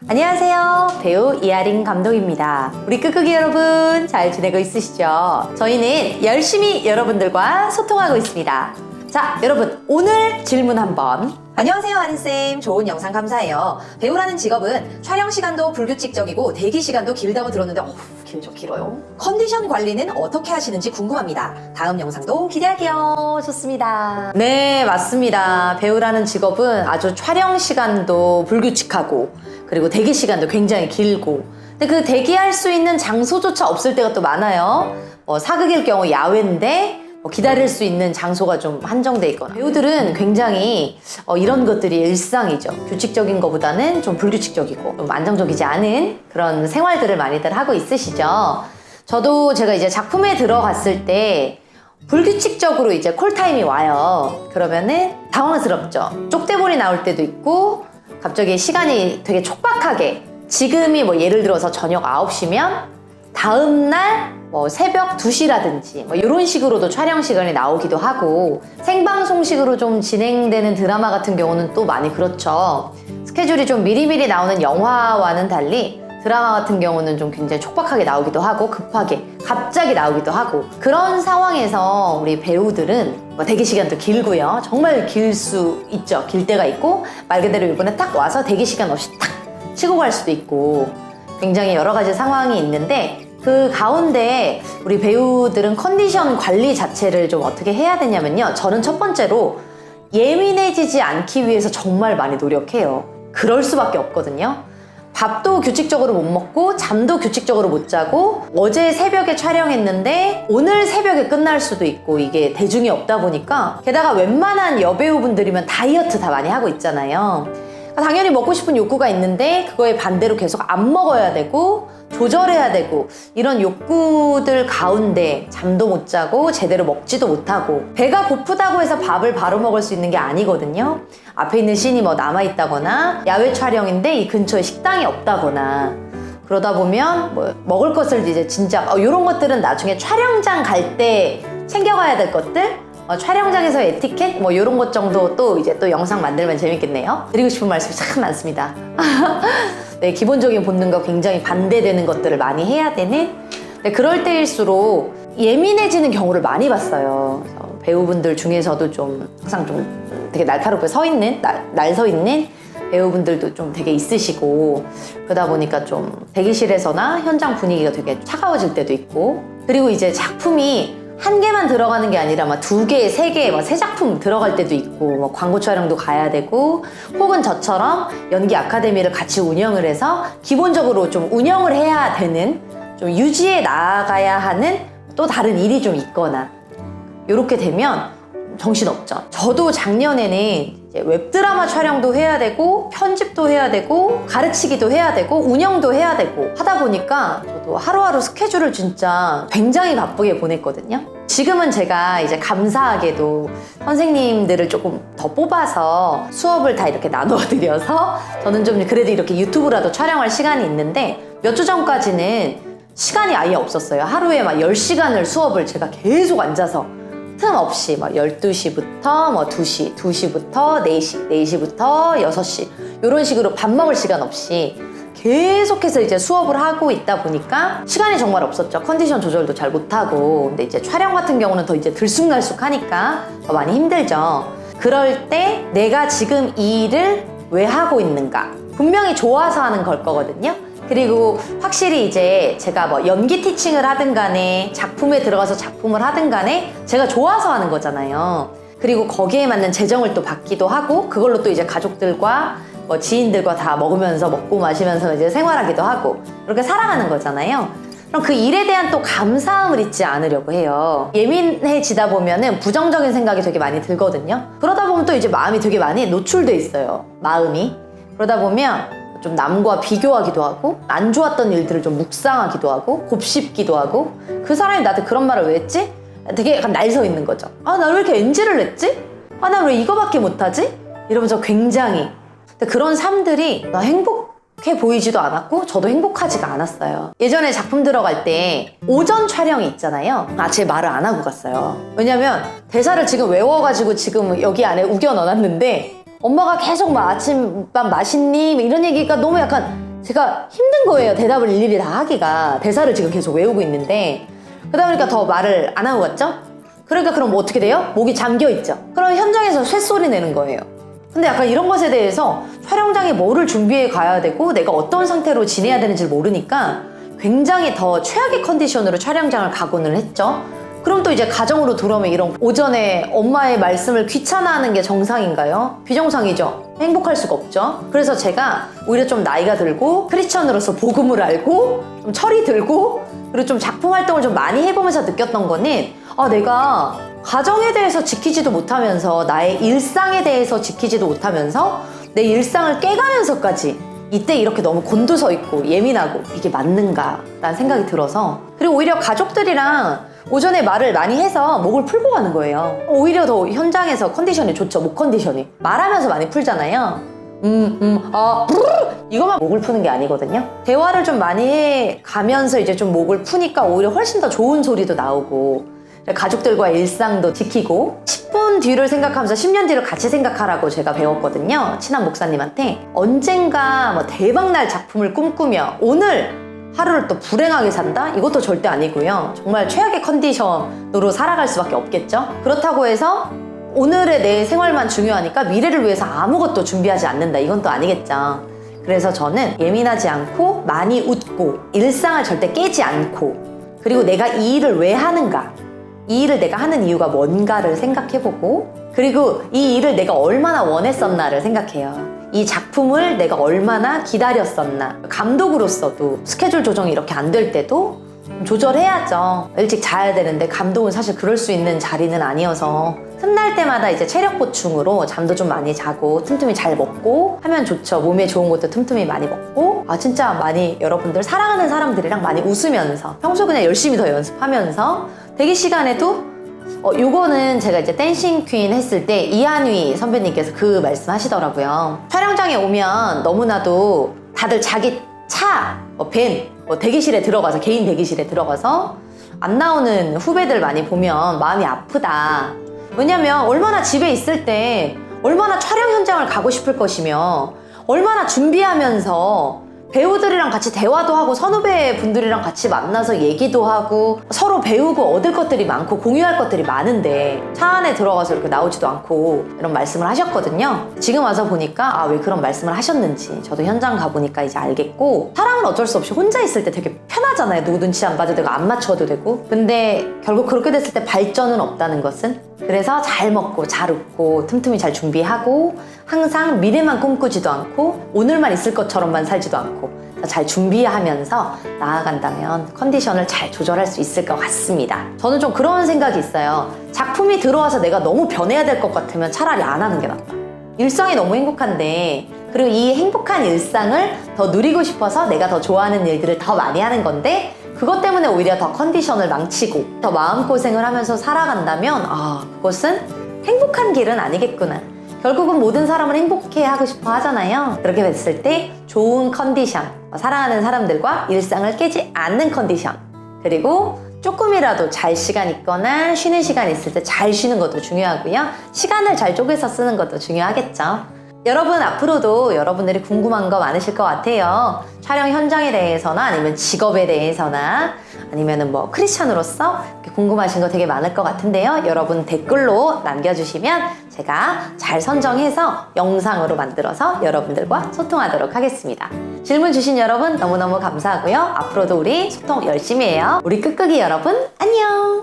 안녕하세요. 배우 이하린 감독입니다. 우리 끄끄기 여러분 잘 지내고 있으시죠? 저희는 열심히 여러분들과 소통하고 있습니다. 자, 여러분 오늘 질문 한번. 안녕하세요, 하린쌤. 좋은 영상 감사해요. 배우라는 직업은 촬영 시간도 불규칙적이고 대기 시간도 길다고 들었는데 길어요. 컨디션 관리는 어떻게 하시는지 궁금합니다. 다음 영상도 기대할게요. 좋습니다. 네, 맞습니다. 배우라는 직업은 아주 촬영 시간도 불규칙하고 그리고 대기 시간도 굉장히 길고, 근데 그 대기할 수 있는 장소조차 없을 때가 또 많아요. 사극일 경우 야외인데 기다릴 수 있는 장소가 좀 한정돼 있거나. 배우들은 굉장히 이런 것들이 일상이죠. 규칙적인 것보다는 좀 불규칙적이고 좀 안정적이지 않은 그런 생활들을 많이들 하고 있으시죠. 저도 제가 이제 작품에 들어갔을 때 불규칙적으로 이제 콜타임이 와요. 그러면은 당황스럽죠. 쪽대본이 나올 때도 있고 갑자기 시간이 되게 촉박하게, 지금이 예를 들어서 저녁 9시면 다음날 새벽 2시라든지 이런 식으로도 촬영 시간이 나오기도 하고, 생방송식으로 좀 진행되는 드라마 같은 경우는 또 많이 그렇죠. 스케줄이 좀 미리미리 나오는 영화와는 달리 드라마 같은 경우는 좀 굉장히 촉박하게 나오기도 하고 급하게 갑자기 나오기도 하고, 그런 상황에서 우리 배우들은 대기 시간도 길고요. 정말 길 수 있죠. 길 때가 있고 말 그대로 이번에 딱 와서 대기 시간 없이 딱 치고 갈 수도 있고, 굉장히 여러 가지 상황이 있는데 그 가운데 우리 배우들은 컨디션 관리 자체를 좀 어떻게 해야 되냐면요. 저는 첫 번째로 예민해지지 않기 위해서 정말 많이 노력해요. 그럴 수밖에 없거든요. 밥도 규칙적으로 못 먹고 잠도 규칙적으로 못 자고, 어제 새벽에 촬영했는데 오늘 새벽에 끝날 수도 있고, 이게 대중이 없다 보니까, 게다가 웬만한 여배우분들이면 다이어트 다 많이 하고 있잖아요. 당연히 먹고 싶은 욕구가 있는데 그거에 반대로 계속 안 먹어야 되고 조절해야 되고, 이런 욕구들 가운데 잠도 못 자고 제대로 먹지도 못하고, 배가 고프다고 해서 밥을 바로 먹을 수 있는 게 아니거든요. 앞에 있는 씬이 야외 촬영인데 이 근처에 식당이 없다거나, 그러다 보면 먹을 것을 이제 진짜 이런 것들은 나중에 촬영장 갈 때 챙겨가야 될 것들, 촬영장에서 에티켓 이런 것 정도 또 이제 또 영상 만들면 재밌겠네요. 드리고 싶은 말씀이 참 많습니다. 네, 기본적인 본능과 굉장히 반대되는 것들을 많이 해야 되는, 네, 그럴 때일수록 예민해지는 경우를 많이 봤어요. 그래서 배우분들 중에서도 좀 항상 좀 되게 날카롭게 날 서 있는 배우분들도 좀 되게 있으시고, 그러다 보니까 좀 대기실에서나 현장 분위기가 되게 차가워질 때도 있고, 그리고 이제 작품이 한 개만 들어가는 게 아니라 2개, 3개, 3작품 들어갈 때도 있고, 광고 촬영도 가야 되고, 혹은 저처럼 연기 아카데미를 같이 운영을 해서 기본적으로 좀 운영을 해야 되는, 좀 유지해 나가야 하는 또 다른 일이 좀 있거나, 이렇게 되면 정신없죠. 저도 작년에는 이제 웹드라마 촬영도 해야 되고 편집도 해야 되고 가르치기도 해야 되고 운영도 해야 되고 하다 보니까 저도 하루하루 스케줄을 진짜 굉장히 바쁘게 보냈거든요. 지금은 제가 이제 감사하게도 선생님들을 조금 더 뽑아서 수업을 다 이렇게 나눠 드려서 저는 좀 그래도 이렇게 유튜브라도 촬영할 시간이 있는데, 몇 주 전까지는 시간이 아예 없었어요. 하루에 10시간을 수업을 제가 계속 앉아서 틈 없이 12시부터 2시, 2시부터 4시, 4시부터 6시 이런 식으로 밥 먹을 시간 없이 계속해서 이제 수업을 하고 있다 보니까 시간이 정말 없었죠. 컨디션 조절도 잘 못하고. 근데 이제 촬영 같은 경우는 더 이제 들쑥날쑥하니까 더 많이 힘들죠. 그럴 때 내가 지금 이 일을 왜 하고 있는가? 분명히 좋아서 하는 걸 거거든요. 그리고 확실히 이제 제가 연기 티칭을 하든 간에 작품에 들어가서 작품을 하든 간에 제가 좋아서 하는 거잖아요. 그리고 거기에 맞는 재정을 또 받기도 하고, 그걸로 또 이제 가족들과 지인들과 다 먹고 마시면서 이제 생활하기도 하고, 이렇게 살아가는 거잖아요. 그럼 그 일에 대한 또 감사함을 잊지 않으려고 해요. 예민해지다 보면은 부정적인 생각이 되게 많이 들거든요. 그러다 보면 또 이제 마음이 되게 많이 노출돼 있어요. 마음이. 그러다 보면 좀 남과 비교하기도 하고, 안 좋았던 일들을 좀 묵상하기도 하고, 곱씹기도 하고, 그 사람이 나한테 그런 말을 왜 했지? 되게 약간 날 서 있는 거죠. 나 왜 이렇게 NG를 냈지? 나 왜 이거밖에 못하지? 이러면서 굉장히. 근데 그런 삶들이 나 행복해 보이지도 않았고 저도 행복하지가 않았어요. 예전에 작품 들어갈 때 오전 촬영이 있잖아요. 아침에 말을 안 하고 갔어요. 왜냐면 대사를 지금 외워가지고 지금 여기 안에 우겨 넣어놨는데, 엄마가 계속 아침밥 맛있니? 이런 얘기가 너무 약간 제가 힘든 거예요. 대답을 일일이 다 하기가. 대사를 지금 계속 외우고 있는데 그러다 보니까 더 말을 안 하고 갔죠? 그러니까 그럼 뭐 어떻게 돼요? 목이 잠겨 있죠. 그럼 현장에서 쇳소리 내는 거예요. 근데 약간 이런 것에 대해서 촬영장에 뭐를 준비해 가야 되고 내가 어떤 상태로 지내야 되는지를 모르니까 굉장히 더 최악의 컨디션으로 촬영장을 가고는 했죠. 그럼 또 이제 가정으로 돌아오면 이런 오전에 엄마의 말씀을 귀찮아하는 게 정상인가요? 비정상이죠. 행복할 수가 없죠. 그래서 제가 오히려 좀 나이가 들고 크리스천으로서 복음을 알고 좀 철이 들고 그리고 좀 작품 활동을 좀 많이 해보면서 느꼈던 거는 내가 가정에 대해서 지키지도 못하면서 나의 일상에 대해서 지키지도 못하면서 내 일상을 깨가면서까지 이때 이렇게 너무 곤두서 있고 예민하고 이게 맞는가 라는 생각이 들어서 그리고 오히려 가족들이랑 오전에 말을 많이 해서 목을 풀고 가는 거예요. 오히려 더 현장에서 컨디션이 좋죠. 목 컨디션이 말하면서 많이 풀잖아요. 이거만 목을 푸는 게 아니거든요. 대화를 좀 많이 해 가면서 이제 좀 목을 푸니까 오히려 훨씬 더 좋은 소리도 나오고 가족들과의 일상도 지키고 10분 뒤를 생각하면서 10년 뒤를 같이 생각하라고 제가 배웠거든요. 친한 목사님한테. 언젠가 뭐 대박날 작품을 꿈꾸며 오늘 하루를 또 불행하게 산다? 이것도 절대 아니고요. 정말 최악의 컨디션으로 살아갈 수밖에 없겠죠. 그렇다고 해서 오늘의 내 생활만 중요하니까 미래를 위해서 아무것도 준비하지 않는다. 이건 또 아니겠죠. 그래서 저는 예민하지 않고 많이 웃고 일상을 절대 깨지 않고 그리고 내가 이 일을 왜 하는가, 이 일을 내가 하는 이유가 뭔가를 생각해보고 그리고 이 일을 내가 얼마나 원했었나를 생각해요. 이 작품을 내가 얼마나 기다렸었나. 감독으로서도 스케줄 조정이 이렇게 안 될 때도 조절해야죠. 일찍 자야 되는데 감독은 사실 그럴 수 있는 자리는 아니어서 틈날 때마다 이제 체력 보충으로 잠도 좀 많이 자고 틈틈이 잘 먹고 하면 좋죠. 몸에 좋은 것도 틈틈이 많이 먹고 진짜 많이 여러분들 사랑하는 사람들이랑 많이 웃으면서 평소 그냥 열심히 더 연습하면서 대기 시간에도 요거는 제가 이제 댄싱 퀸 했을 때 이한휘 선배님께서 그 말씀 하시더라고요. 촬영장에 오면 너무나도 다들 자기 차, 밴, 대기실에 들어가서 개인 대기실에 들어가서 안 나오는 후배들 많이 보면 마음이 아프다. 왜냐면 얼마나 집에 있을 때 얼마나 촬영 현장을 가고 싶을 것이며 얼마나 준비하면서 배우들이랑 같이 대화도 하고 선후배 분들이랑 같이 만나서 얘기도 하고 서로 배우고 얻을 것들이 많고 공유할 것들이 많은데 차 안에 들어가서 이렇게 나오지도 않고 이런 말씀을 하셨거든요. 지금 와서 보니까 왜 그런 말씀을 하셨는지 저도 현장 가보니까 이제 알겠고 사람은 어쩔 수 없이 혼자 있을 때 되게 편하잖아요. 누구 눈치 안 봐도 되고 안 맞춰도 되고 근데 결국 그렇게 됐을 때 발전은 없다는 것은 그래서 잘 먹고 잘 웃고 틈틈이 잘 준비하고 항상 미래만 꿈꾸지도 않고 오늘만 있을 것처럼만 살지도 않고 잘 준비하면서 나아간다면 컨디션을 잘 조절할 수 있을 것 같습니다. 저는 좀 그런 생각이 있어요. 작품이 들어와서 내가 너무 변해야 될 것 같으면 차라리 안 하는 게 낫다. 일상이 너무 행복한데 그리고 이 행복한 일상을 더 누리고 싶어서 내가 더 좋아하는 일들을 더 많이 하는 건데 그것 때문에 오히려 더 컨디션을 망치고 더 마음고생을 하면서 살아간다면 그것은 행복한 길은 아니겠구나. 결국은 모든 사람을 행복해 하고 싶어 하잖아요. 그렇게 됐을 때 좋은 컨디션, 사랑하는 사람들과 일상을 깨지 않는 컨디션 그리고 조금이라도 잘 시간 있거나 쉬는 시간 있을 때 잘 쉬는 것도 중요하고요. 시간을 잘 쪼개서 쓰는 것도 중요하겠죠. 여러분 앞으로도 여러분들이 궁금한 거 많으실 것 같아요. 촬영 현장에 대해서나 아니면 직업에 대해서나 아니면은 뭐 크리스찬으로서 궁금하신 거 되게 많을 것 같은데요. 여러분 댓글로 남겨주시면 제가 잘 선정해서 영상으로 만들어서 여러분들과 소통하도록 하겠습니다. 질문 주신 여러분 너무너무 감사하고요. 앞으로도 우리 소통 열심히 해요. 우리 끄끄기 여러분 안녕.